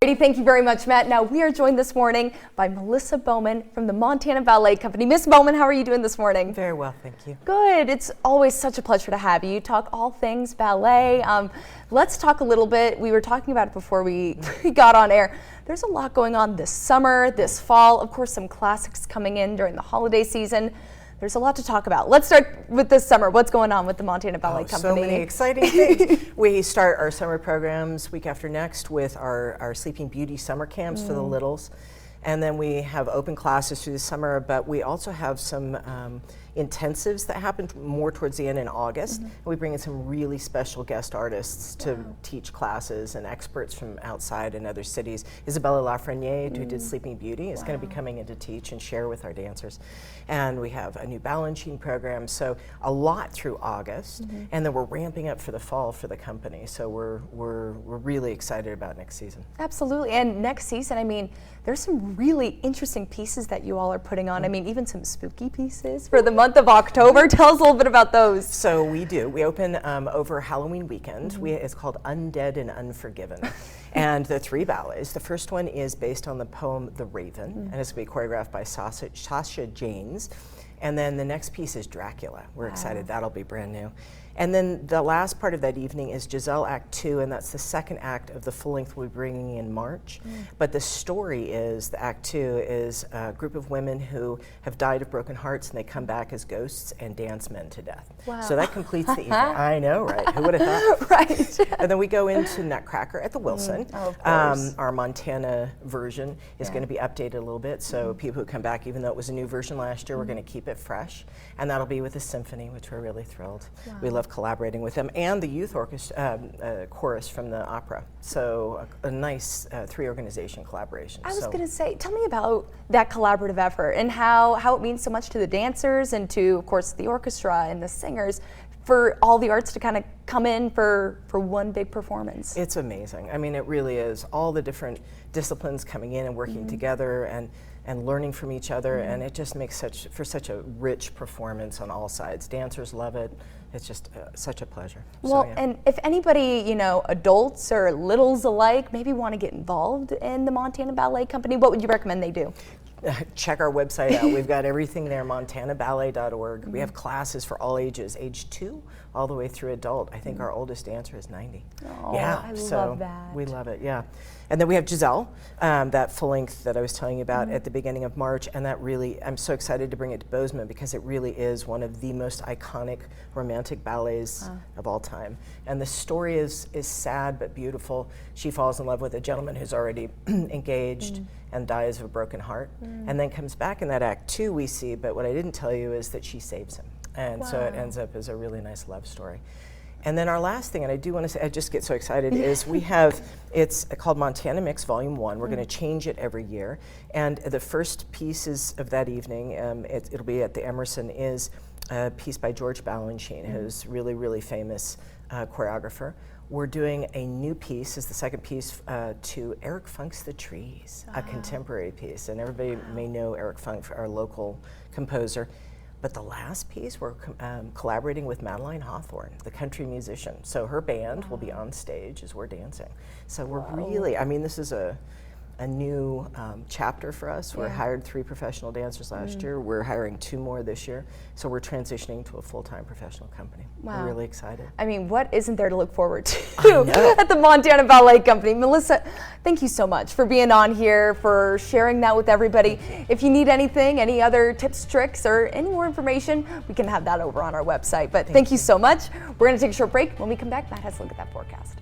Alrighty, thank you very much, Matt. Now, we are joined this morning by Melissa Bowman from the Montana Ballet Company. Miss Bowman, how are you doing this morning? Very well, thank you. Good. It's always such a pleasure to have you. Talk all things ballet. Let's talk a little bit. We were talking about it before we got on air. There's a lot going on this summer, this fall. Of course, some classics coming in during the holiday season. There's a lot to talk about. Let's start with this summer. What's going on with the Montana Ballet Company? So many exciting things. We start our summer programs week after next with our Sleeping Beauty summer camps for the littles. And then we have open classes through the summer, but we also have some intensives that happen more towards the end in August. And we bring in some really special guest artists to teach classes, and experts from outside in other cities. Isabella Lafreniere, who did Sleeping Beauty, is going to be coming in to teach and share with our dancers. And we have a new Balanchine program, so a lot through August. And then we're ramping up for the fall for the company. So we're really excited about next season. Absolutely. And next season, I mean, there's some really interesting pieces that you all are putting on. I mean, even some spooky pieces for the month of October. Tell us a little bit about those. So we do. We open over Halloween weekend. It's called Undead and Unforgiven. And the three ballets. The first one is based on the poem The Raven, and it's going to be choreographed by Sasha Janes. And then the next piece is Dracula. We're excited. That'll be brand new. And then the last part of that evening is Giselle Act 2, and that's the second act of the full length we'll be bringing in March. But the story is, the Act 2 is a group of women who have died of broken hearts, and they come back as ghosts and dance men to death. Wow. So that completes the evening. I know, right? Who would have thought? Right. And then we go into Nutcracker at the Wilson. Oh, of course. Our Montana version is going to be updated a little bit, so people who come back, even though it was a new version last year, we're going to keep it fresh. And that'll be with the symphony, which we're really thrilled. We love collaborating with them, and the youth orchestra chorus from the opera. So a nice three-organization collaboration. I was going to say, tell me about that collaborative effort and how it means so much to the dancers and to, of course, the orchestra and the singers, for all the arts to kind of come in for one big performance. It's amazing. I mean, it really is. All the different disciplines coming in and working together and learning from each other, and it just makes for such a rich performance on all sides. Dancers love it. It's just such a pleasure. Well, and if anybody, adults or littles alike, maybe want to get involved in the Montana Ballet Company, what would you recommend they do? Check our website out. We've got everything there, montanaballet.org. We have classes for all ages, age 2 all the way through adult. I think our oldest dancer is 90. Oh, yeah, I love that. We love it, yeah. And then we have Giselle, that full length that I was telling you about at the beginning of March, and that really, I'm so excited to bring it to Bozeman because it really is one of the most iconic romantic ballets of all time. And the story is sad but beautiful. She falls in love with a gentleman who's already engaged and dies of a broken heart, and then comes back in that Act 2 we see, but what I didn't tell you is that she saves him. And so it ends up as a really nice love story. And then our last thing, and I do want to say, I just get so excited, is we have, it's called Montana Mix Volume 1. We're going to change it every year. And the first pieces of that evening, it'll be at the Emerson, is a piece by George Balanchine, who's really, really famous choreographer. We're doing a new piece, as the second piece, to Eric Funk's The Trees, a contemporary piece. And everybody may know Eric Funk, our local composer. But the last piece, we're collaborating with Madeline Hawthorne, the country musician. So her band will be on stage as we're dancing. So we're really, I mean, this is a new chapter for us. We hired 3 professional dancers last year. We're hiring 2 more this year. So we're transitioning to a full-time professional company. Wow. We're really excited. I mean, what isn't there to look forward to at the Montana Ballet Company? Melissa, thank you so much for being on here, for sharing that with everybody. If you need anything, any other tips, tricks, or any more information, we can have that over on our website. But thank you so much. We're going to take a short break. When we come back, Matt has a look at that forecast.